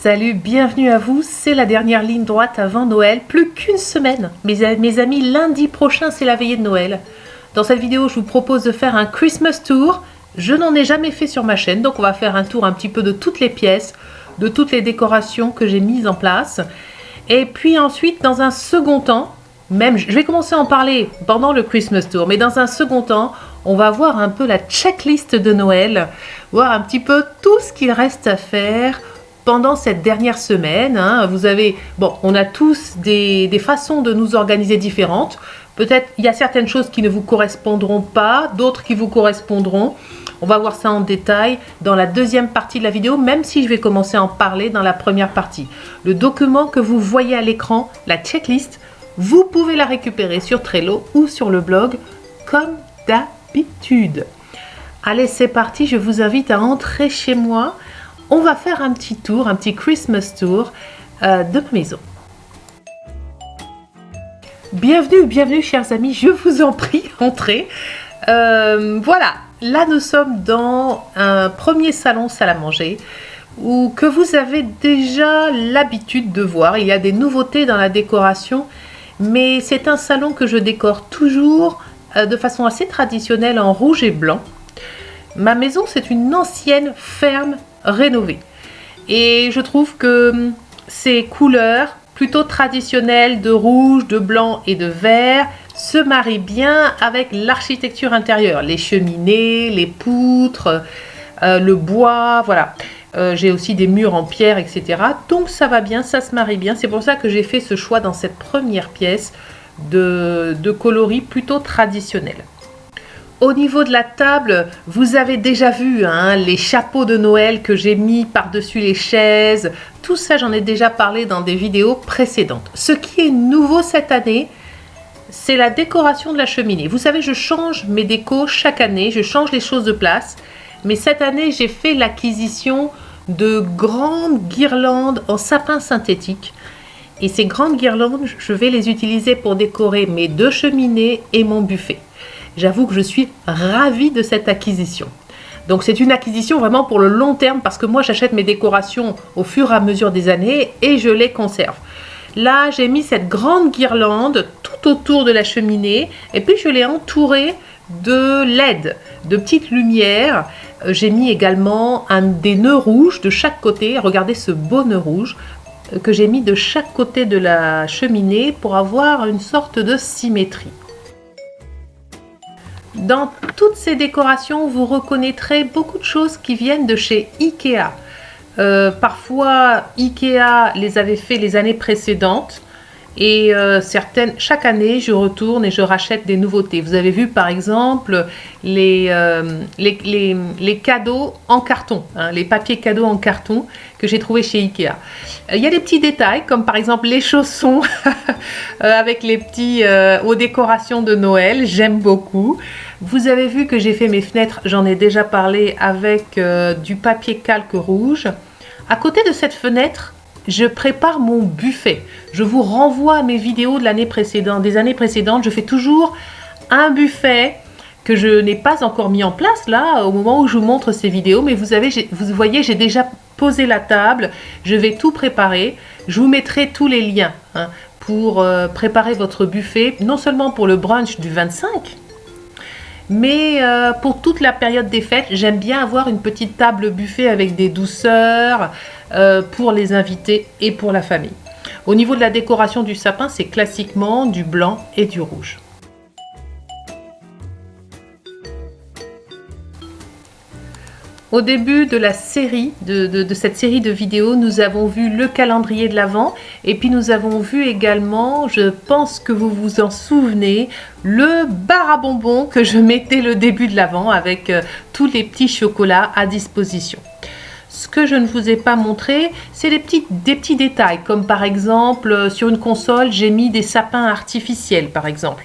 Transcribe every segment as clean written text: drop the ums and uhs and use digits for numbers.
Salut, bienvenue à vous, c'est la dernière ligne droite avant Noël, plus qu'une semaine. Mes amis, lundi prochain c'est la veillée de Noël. Dans cette vidéo je vous propose de faire un Christmas tour. Je n'en ai jamais fait sur ma chaîne, donc on va faire un tour un petit peu de toutes les pièces, de toutes les décorations que j'ai mises en place. Et puis ensuite, dans un second temps, je vais commencer à en parler pendant le Christmas tour, mais dans un second temps, on va voir un peu la checklist de Noël, voir un petit peu tout ce qu'il reste à faire pendant cette dernière semaine. On a tous des façons de nous organiser différentes. Peut-être il y a certaines choses qui ne vous correspondront pas, d'autres qui vous correspondront. On va voir ça en détail dans la deuxième partie de la vidéo, même si je vais commencer à en parler dans la première partie. Le document que vous voyez à l'écran, la checklist, vous pouvez la récupérer sur Trello ou sur le blog, comme d'habitude. Allez, c'est parti, je vous invite à entrer chez moi. On va faire un petit tour, un petit Christmas tour de ma maison. Bienvenue chers amis, je vous en prie, entrez. Voilà, là nous sommes dans un premier salon salle à manger que vous avez déjà l'habitude de voir. Il y a des nouveautés dans la décoration, mais c'est un salon que je décore toujours de façon assez traditionnelle en rouge et blanc. Ma maison, c'est une ancienne ferme rénovée. Et je trouve que ces couleurs plutôt traditionnelles de rouge, de blanc et de vert se marient bien avec l'architecture intérieure. Les cheminées, les poutres, le bois, voilà. J'ai aussi des murs en pierre, etc. Donc ça va bien, ça se marie bien. C'est pour ça que j'ai fait ce choix dans cette première pièce de coloris plutôt traditionnel. Au niveau de la table, vous avez déjà vu les chapeaux de Noël que j'ai mis par-dessus les chaises. Tout ça, j'en ai déjà parlé dans des vidéos précédentes. Ce qui est nouveau cette année, c'est la décoration de la cheminée. Vous savez, je change mes décos chaque année, je change les choses de place. Mais cette année, j'ai fait l'acquisition de grandes guirlandes en sapin synthétique. Et ces grandes guirlandes, je vais les utiliser pour décorer mes deux cheminées et mon buffet. J'avoue que je suis ravie de cette acquisition. Donc c'est une acquisition vraiment pour le long terme parce que moi j'achète mes décorations au fur et à mesure des années et je les conserve. Là j'ai mis cette grande guirlande tout autour de la cheminée et puis je l'ai entourée de LED, de petites lumières. J'ai mis également des nœuds rouges de chaque côté. Regardez ce beau nœud rouge que j'ai mis de chaque côté de la cheminée pour avoir une sorte de symétrie. Dans toutes ces décorations, vous reconnaîtrez beaucoup de choses qui viennent de chez Ikea. Parfois, Ikea les avait fait les années précédentes et chaque année, je retourne et je rachète des nouveautés. Vous avez vu par exemple les cadeaux en carton, les papiers cadeaux en carton que j'ai trouvé chez Ikea. Il y a des petits détails comme par exemple les chaussons avec les petits aux décorations de Noël, j'aime beaucoup. Vous avez vu que j'ai fait mes fenêtres, j'en ai déjà parlé, avec du papier calque rouge. À côté de cette fenêtre, je prépare mon buffet. Je vous renvoie à mes vidéos de des années précédentes. Je fais toujours un buffet que je n'ai pas encore mis en place là au moment où je vous montre ces vidéos. Mais vous voyez, j'ai déjà posé la table. Je vais tout préparer. Je vous mettrai tous les liens pour préparer votre buffet, non seulement pour le brunch du 25, mais pour toute la période des fêtes. J'aime bien avoir une petite table buffet avec des douceurs pour les invités et pour la famille. Au niveau de la décoration du sapin, c'est classiquement du blanc et du rouge. Au début de la série, de cette série de vidéos, nous avons vu le calendrier de l'Avent et puis nous avons vu également, je pense que vous vous en souvenez, le bar à bonbons que je mettais le début de l'Avent avec tous les petits chocolats à disposition. Ce que je ne vous ai pas montré, c'est des petits détails, comme par exemple sur une console, j'ai mis des sapins artificiels par exemple.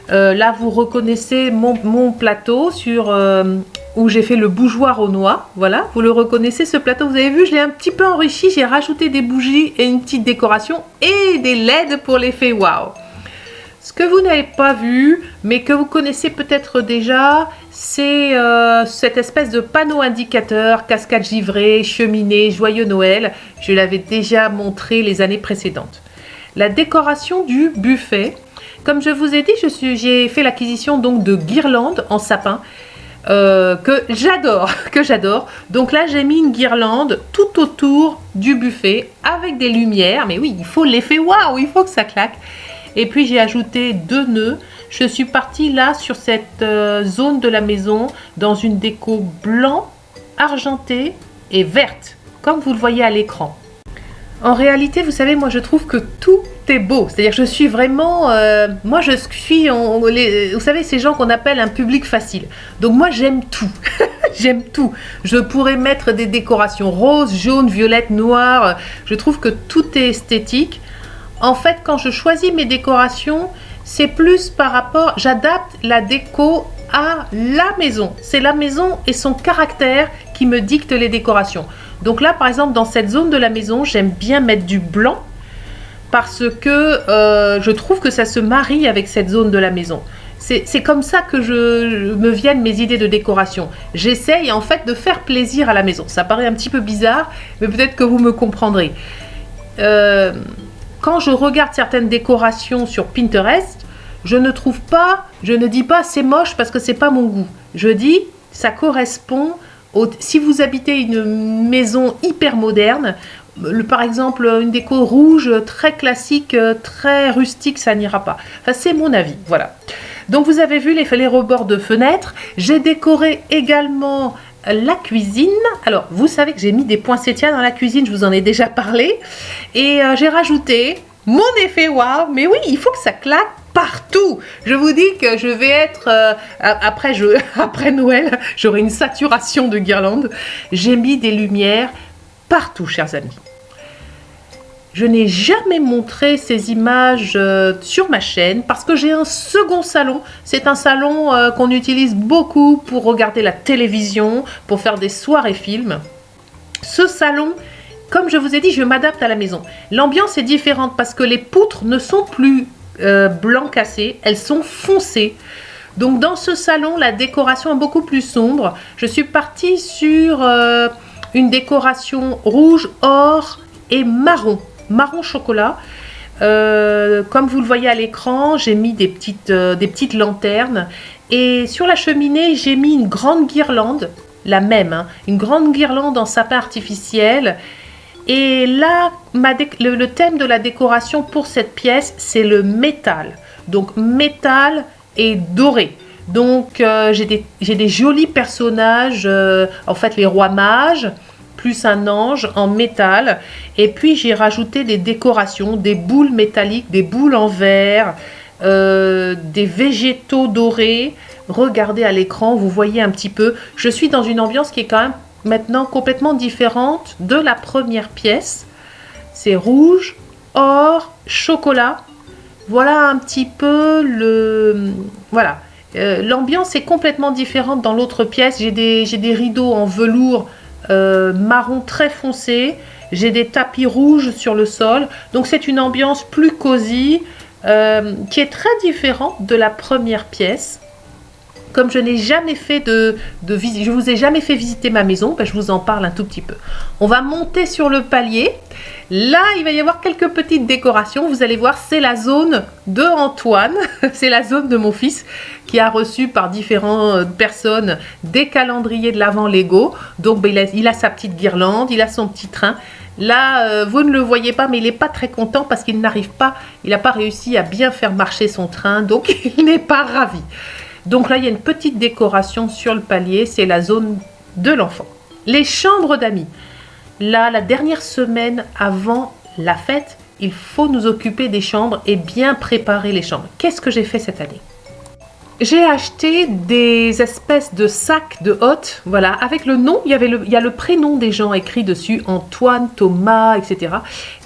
Là, vous reconnaissez mon plateau où j'ai fait le bougeoir aux noix. Voilà, vous le reconnaissez ce plateau. Vous avez vu, je l'ai un petit peu enrichi. J'ai rajouté des bougies et une petite décoration et des LED pour l'effet waouh. Ce que vous n'avez pas vu, mais que vous connaissez peut-être déjà, c'est cette espèce de panneau indicateur, cascade givrée, cheminée, joyeux Noël. Je l'avais déjà montré les années précédentes. La décoration du buffet. Comme je vous ai dit, j'ai fait l'acquisition donc de guirlandes en sapin que j'adore. Donc là, j'ai mis une guirlande tout autour du buffet avec des lumières. Mais oui, il faut l'effet waouh, il faut que ça claque. Et puis j'ai ajouté 2 nœuds. Je suis partie là sur cette zone de la maison dans une déco blanc, argenté et verte, comme vous le voyez à l'écran. En réalité, vous savez, moi je trouve que tout est beau. C'est-à-dire je suis vraiment... moi je suis, vous savez, ces gens qu'on appelle un public facile. Donc moi j'aime tout. J'aime tout. Je pourrais mettre des décorations roses, jaunes, violettes, noires. Je trouve que tout est esthétique. En fait, quand je choisis mes décorations, c'est plus par rapport... J'adapte la déco à la maison. C'est la maison et son caractère qui me dicte les décorations. Donc là, par exemple, dans cette zone de la maison, j'aime bien mettre du blanc parce que je trouve que ça se marie avec cette zone de la maison. C'est comme ça que me viennent mes idées de décoration. J'essaye en fait de faire plaisir à la maison. Ça paraît un petit peu bizarre, mais peut-être que vous me comprendrez. Quand je regarde certaines décorations sur Pinterest, je ne dis pas c'est moche parce que c'est pas mon goût. Je dis ça correspond si vous habitez une maison hyper moderne, par exemple une déco rouge très classique, très rustique, ça n'ira pas. Enfin, c'est mon avis, voilà. Donc vous avez vu les rebords de fenêtres. J'ai décoré également la cuisine. Alors vous savez que j'ai mis des poinsettias dans la cuisine, je vous en ai déjà parlé. Et j'ai rajouté mon effet waouh. Mais oui, il faut que ça claque partout. Je vous dis que je vais être... après Noël, j'aurai une saturation de guirlandes. J'ai mis des lumières partout, chers amis. Je n'ai jamais montré ces images sur ma chaîne parce que j'ai un second salon. C'est un salon qu'on utilise beaucoup pour regarder la télévision, pour faire des soirées films. Ce salon, comme je vous ai dit, je m'adapte à la maison. L'ambiance est différente parce que les poutres ne sont plus blanc cassé, elles sont foncées. Donc dans ce salon, la décoration est beaucoup plus sombre. Je suis partie sur une décoration rouge, or et marron chocolat. Comme vous le voyez à l'écran, j'ai mis des petites lanternes. Et sur la cheminée, j'ai mis une grande guirlande, la même, hein, une grande guirlande en sapin artificiel. Et là, le thème de la décoration pour cette pièce, c'est le métal. Donc métal et doré. Donc j'ai des jolis personnages, en fait les rois mages, plus un ange en métal. Et puis j'ai rajouté des décorations, des boules métalliques, des boules en verre, des végétaux dorés. Regardez à l'écran, vous voyez un petit peu. Je suis dans une ambiance qui est quand même maintenant complètement différente de la première pièce. C'est rouge, or, chocolat. Voilà un petit peu le... Voilà. L'ambiance est complètement différente dans l'autre pièce. J'ai des rideaux en velours marron très foncé. J'ai des tapis rouges sur le sol. Donc c'est une ambiance plus cosy qui est très différente de la première pièce. Comme je n'ai jamais fait de visite, je vous ai jamais fait visiter ma maison, ben je vous en parle un tout petit peu. On va monter sur le palier. Là, il va y avoir quelques petites décorations. Vous allez voir, c'est la zone de Antoine. C'est la zone de mon fils qui a reçu par différentes personnes des calendriers de l'Avent Lego. Donc, ben, il a sa petite guirlande, il a son petit train. Là, vous ne le voyez pas, mais il n'est pas très content parce qu'il n'arrive pas, il n'a pas réussi à bien faire marcher son train. Donc, il n'est pas ravi. Donc là, il y a une petite décoration sur le palier, c'est la zone de l'enfant. Les chambres d'amis. Là, la dernière semaine avant la fête, il faut nous occuper des chambres et bien préparer les chambres. Qu'est-ce que j'ai fait cette année? J'ai acheté des espèces de sacs de hôtes, voilà, avec le nom, il y a le prénom des gens écrit dessus, Antoine, Thomas, etc.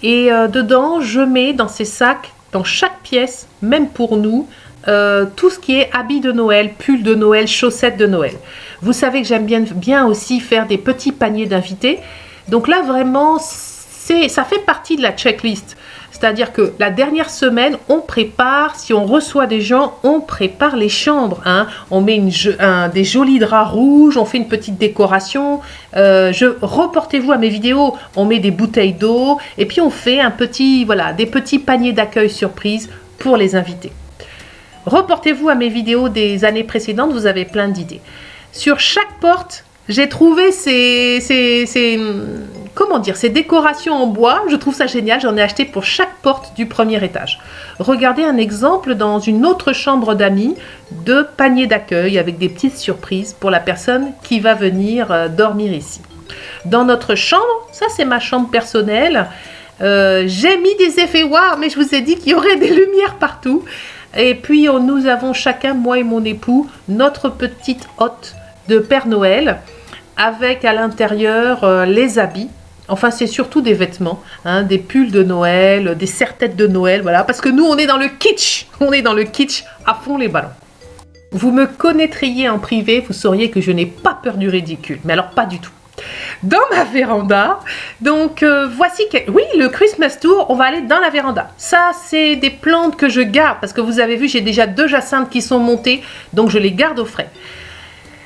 Et dedans, je mets dans ces sacs, dans chaque pièce, même pour nous, tout ce qui est habits de Noël, pulls de Noël, chaussettes de Noël. Vous savez que j'aime bien aussi faire des petits paniers d'invités. Donc là, vraiment, ça fait partie de la checklist. C'est-à-dire que la dernière semaine, on prépare, si on reçoit des gens, on prépare les chambres. Hein. On met des jolis draps rouges, on fait une petite décoration. Reportez-vous à mes vidéos, on met des bouteilles d'eau et puis on fait des petits paniers d'accueil surprise pour les invités. Reportez-vous à mes vidéos des années précédentes, vous avez plein d'idées. Sur chaque porte, j'ai trouvé ces décorations en bois. Je trouve ça génial. J'en ai acheté pour chaque porte du premier étage. Regardez un exemple dans une autre chambre d'amis de panier d'accueil avec des petites surprises pour la personne qui va venir dormir ici. Dans notre chambre, ça c'est ma chambre personnelle. J'ai mis des effets noirs, mais je vous ai dit qu'il y aurait des lumières partout. Et puis nous avons chacun, moi et mon époux, notre petite hotte de Père Noël avec à l'intérieur les habits. Enfin, c'est surtout des vêtements, hein, des pulls de Noël, des serre-têtes de Noël, voilà. Parce que nous, on est dans le kitsch. On est dans le kitsch à fond les ballons. Vous me connaîtriez en privé, vous sauriez que je n'ai pas peur du ridicule. Mais alors, pas du tout. Dans ma véranda, donc oui, le Christmas Tour, on va aller dans la véranda. Ça, c'est des plantes que je garde parce que vous avez vu, j'ai déjà 2 jacinthes qui sont montées, donc je les garde au frais.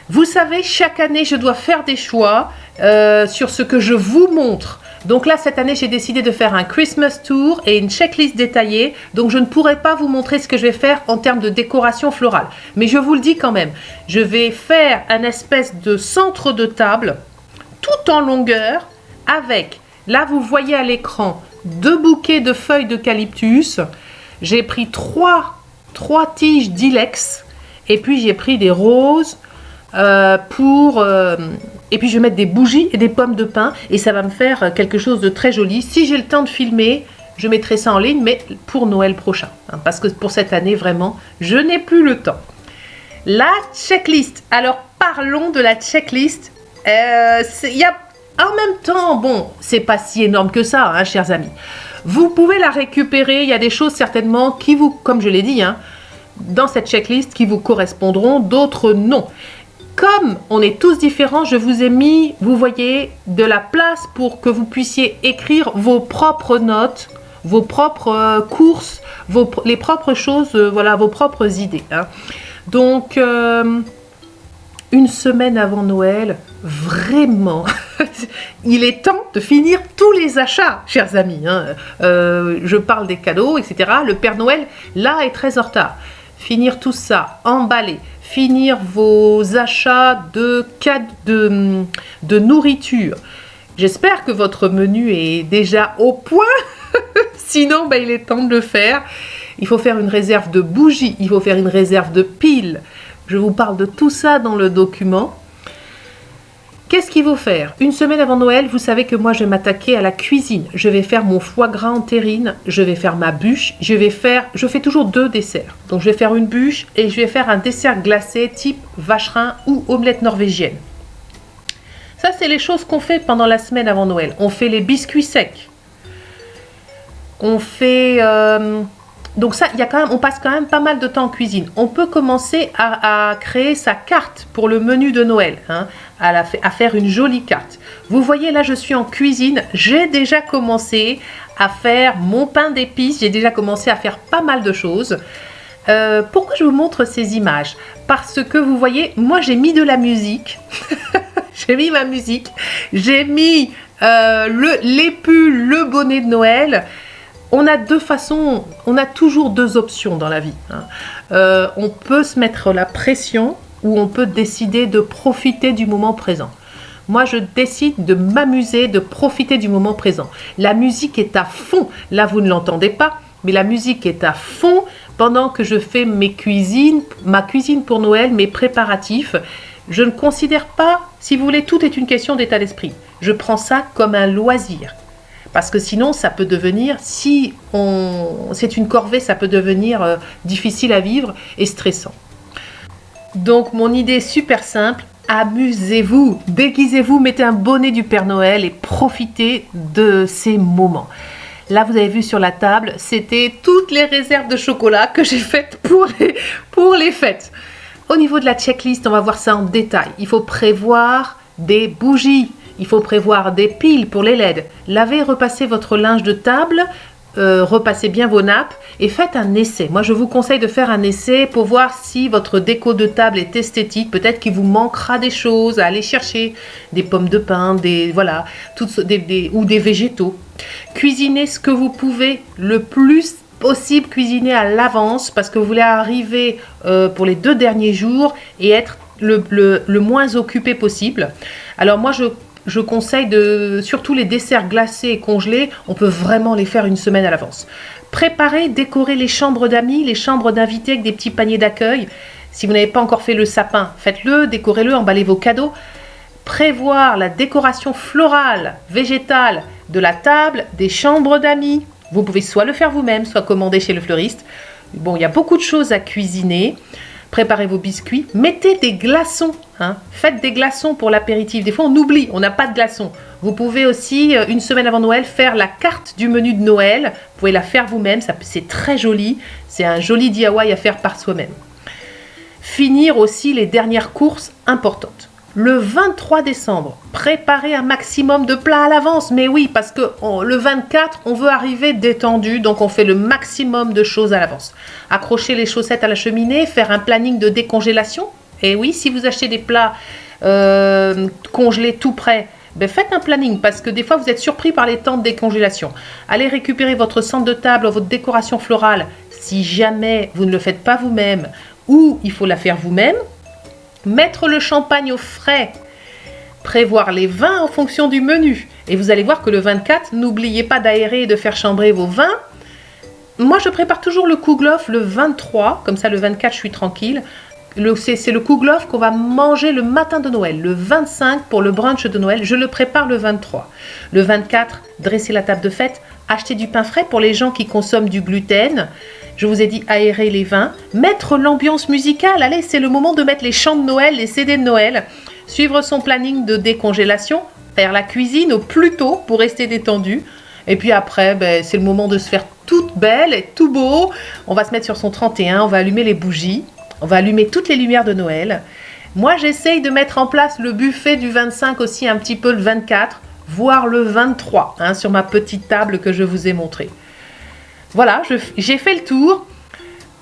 Vous savez, chaque année, je dois faire des choix sur ce que je vous montre. Donc là, cette année, j'ai décidé de faire un Christmas Tour et une checklist détaillée. Donc, je ne pourrai pas vous montrer ce que je vais faire en termes de décoration florale. Mais je vous le dis quand même, je vais faire un espèce de centre de table tout en longueur avec, là, vous voyez à l'écran, 2 bouquets de feuilles d'eucalyptus. J'ai pris 3 tiges d'ilex et puis j'ai pris des roses. Et puis je vais mettre des bougies et des pommes de pin et ça va me faire quelque chose de très joli. Si j'ai le temps de filmer, je mettrai ça en ligne, mais pour Noël prochain, hein, parce que pour cette année vraiment je n'ai plus le temps. La checklist, alors parlons de la checklist. Il y a en même temps, bon, c'est pas si énorme que ça, hein, chers amis. Vous pouvez la récupérer, il y a des choses certainement qui vous, comme je l'ai dit, hein, dans cette checklist qui vous correspondront, d'autres non. Comme on est tous différents, je vous ai mis, vous voyez, de la place pour que vous puissiez écrire vos propres notes, vos propres courses, les propres choses, voilà, vos propres idées. Hein. Donc, une semaine avant Noël, vraiment, il est temps de finir tous les achats, chers amis. Hein. Je parle des cadeaux, etc. Le Père Noël, là, est très en retard. Finir tout ça, emballer. Finir vos achats de nourriture. J'espère que votre menu est déjà au point. Sinon, il est temps de le faire. Il faut faire une réserve de bougies. Il faut faire une réserve de piles. Je vous parle de tout ça dans le document. Qu'est-ce qu'il faut faire? Une semaine avant Noël, vous savez que moi, je vais m'attaquer à la cuisine. Je vais faire mon foie gras en terrine. Je vais faire ma bûche. Je fais toujours 2 desserts. Donc, je vais faire une bûche et je vais faire un dessert glacé type vacherin ou omelette norvégienne. Ça, c'est les choses qu'on fait pendant la semaine avant Noël. On fait les biscuits secs. On fait... Donc ça, on passe quand même pas mal de temps en cuisine. On peut commencer à créer sa carte pour le menu de Noël, hein, à faire une jolie carte. Vous voyez, là, je suis en cuisine. J'ai déjà commencé à faire mon pain d'épices. J'ai déjà commencé à faire pas mal de choses. Pourquoi je vous montre ces images? Parce que vous voyez, moi, j'ai mis de la musique. J'ai mis ma musique. J'ai mis les pulls, le bonnet de Noël. On a 2 façons, on a toujours 2 options dans la vie. Hein. On peut se mettre la pression ou on peut décider de profiter du moment présent. Moi, je décide de m'amuser, de profiter du moment présent. La musique est à fond. Là, vous ne l'entendez pas, mais la musique est à fond pendant que je fais ma cuisine pour Noël, mes préparatifs. Je ne considère pas, si vous voulez, tout est une question d'état d'esprit. Je prends ça comme un loisir. Parce que sinon, ça peut devenir, c'est une corvée, ça peut devenir difficile à vivre et stressant. Donc, mon idée est super simple. Amusez-vous, déguisez-vous, mettez un bonnet du Père Noël et profitez de ces moments. Là, vous avez vu sur la table, c'était toutes les réserves de chocolat que j'ai faites pour les fêtes. Au niveau de la checklist, on va voir ça en détail. Il faut prévoir des bougies. Il faut prévoir des piles pour les LED. Lavez et repassez votre linge de table. Repassez bien vos nappes et faites un essai. Moi, je vous conseille de faire un essai pour voir si votre déco de table est esthétique. Peut-être qu'il vous manquera des choses à aller chercher, des pommes de pin, voilà, ou des végétaux. Cuisinez ce que vous pouvez le plus possible, cuisiner à l'avance parce que vous voulez arriver pour les 2 derniers jours et être le moins occupé possible. Alors moi, je conseille surtout les desserts glacés et congelés, on peut vraiment les faire une semaine à l'avance. Préparez, décorez les chambres d'amis, les chambres d'invités avec des petits paniers d'accueil. Si vous n'avez pas encore fait le sapin, faites-le, décorez-le, emballez vos cadeaux. Prévoir la décoration florale, végétale de la table, des chambres d'amis. Vous pouvez soit le faire vous-même, soit commander chez le fleuriste. Bon, il y a beaucoup de choses à cuisiner. Préparez vos biscuits, mettez des glaçons, hein. Faites des glaçons pour l'apéritif. Des fois on oublie, on n'a pas de glaçons. Vous pouvez aussi, une semaine avant Noël, faire la carte du menu de Noël. Vous pouvez la faire vous-même, c'est très joli. C'est un joli DIY à faire par soi-même. Finir aussi les dernières courses importantes. Le 23 décembre, préparez un maximum de plats à l'avance. Mais oui, parce que le 24, on veut arriver détendu, donc on fait le maximum de choses à l'avance. Accrocher les chaussettes à la cheminée, faire un planning de décongélation. Et oui, si vous achetez des plats congelés tout prêts, ben faites un planning parce que des fois vous êtes surpris par les temps de décongélation. Allez récupérer votre centre de table, votre décoration florale, si jamais vous ne le faites pas vous-même ou il faut la faire vous-même. Mettre le champagne au frais, prévoir les vins en fonction du menu. Et vous allez voir que le 24, n'oubliez pas d'aérer et de faire chambrer vos vins. Moi, je prépare toujours le kouglof le 23, comme ça le 24, je suis tranquille. C'est le kouglof qu'on va manger le matin de Noël. Le 25, pour le brunch de Noël, je le prépare le 23. Le 24, dresser la table de fête, acheter du pain frais pour les gens qui consomment du gluten. Je vous ai dit aérer les vins, mettre l'ambiance musicale. Allez, c'est le moment de mettre les chants de Noël, les CD de Noël. Suivre son planning de décongélation, faire la cuisine au plus tôt pour rester détendu. Et puis après, ben, c'est le moment de se faire toute belle et tout beau. On va se mettre sur son 31, on va allumer les bougies, on va allumer toutes les lumières de Noël. Moi, j'essaye de mettre en place le buffet du 25 aussi un petit peu le 24, voire le 23, hein, sur ma petite table que je vous ai montrée. Voilà, j'ai fait le tour.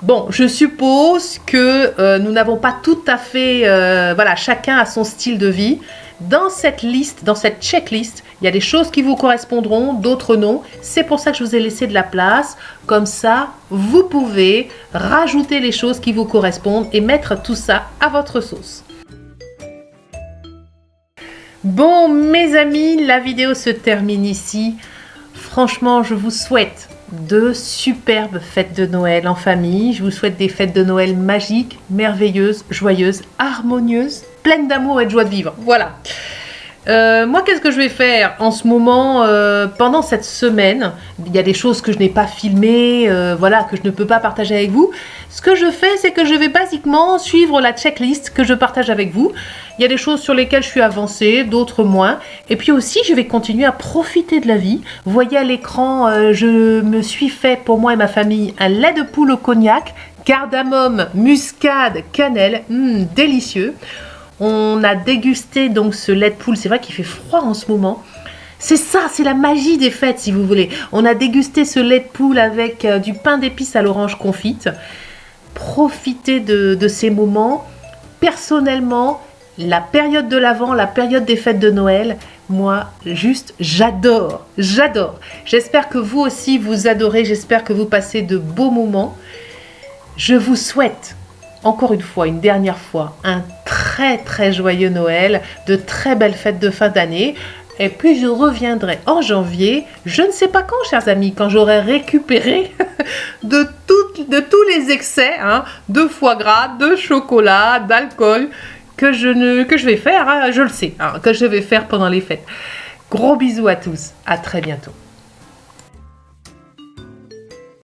Bon, je suppose que nous n'avons pas tout à fait... voilà, chacun a son style de vie. Dans cette liste, dans cette checklist, il y a des choses qui vous correspondront, d'autres non. C'est pour ça que je vous ai laissé de la place. Comme ça, vous pouvez rajouter les choses qui vous correspondent et mettre tout ça à votre sauce. Bon, mes amis, la vidéo se termine ici. Franchement, je vous souhaite de superbes fêtes de Noël en famille. Je vous souhaite des fêtes de Noël magiques, merveilleuses, joyeuses, harmonieuses, pleines d'amour et de joie de vivre. Voilà. Moi, qu'est-ce que je vais faire en ce moment pendant cette semaine? Il y a des choses que je n'ai pas filmées, voilà, que je ne peux pas partager avec vous. Ce que je fais, c'est que je vais basiquement suivre la checklist que je partage avec vous. Il y a des choses sur lesquelles je suis avancée, d'autres moins. Et puis aussi, je vais continuer à profiter de la vie. Vous voyez à l'écran, je me suis fait pour moi et ma famille un lait de poule au cognac, cardamome, muscade, cannelle, délicieux. On a dégusté donc ce lait de poule, c'est vrai qu'il fait froid en ce moment. C'est ça, c'est la magie des fêtes si vous voulez. On a dégusté ce lait de poule avec du pain d'épices à l'orange confite. Profitez de ces moments. Personnellement, la période de l'Avent, la période des fêtes de Noël, moi, juste, j'adore, j'adore. J'espère que vous aussi, vous adorez, j'espère que vous passez de beaux moments. Je vous souhaite, encore une fois, une dernière fois, un très très joyeux Noël, de très belles fêtes de fin d'année. Et puis je reviendrai en janvier, je ne sais pas quand, chers amis, quand j'aurai récupéré de tous les excès, hein, de foie gras, de chocolat, d'alcool, que je vais faire, hein, je le sais, hein, que je vais faire pendant les fêtes. Gros bisous à tous, à très bientôt.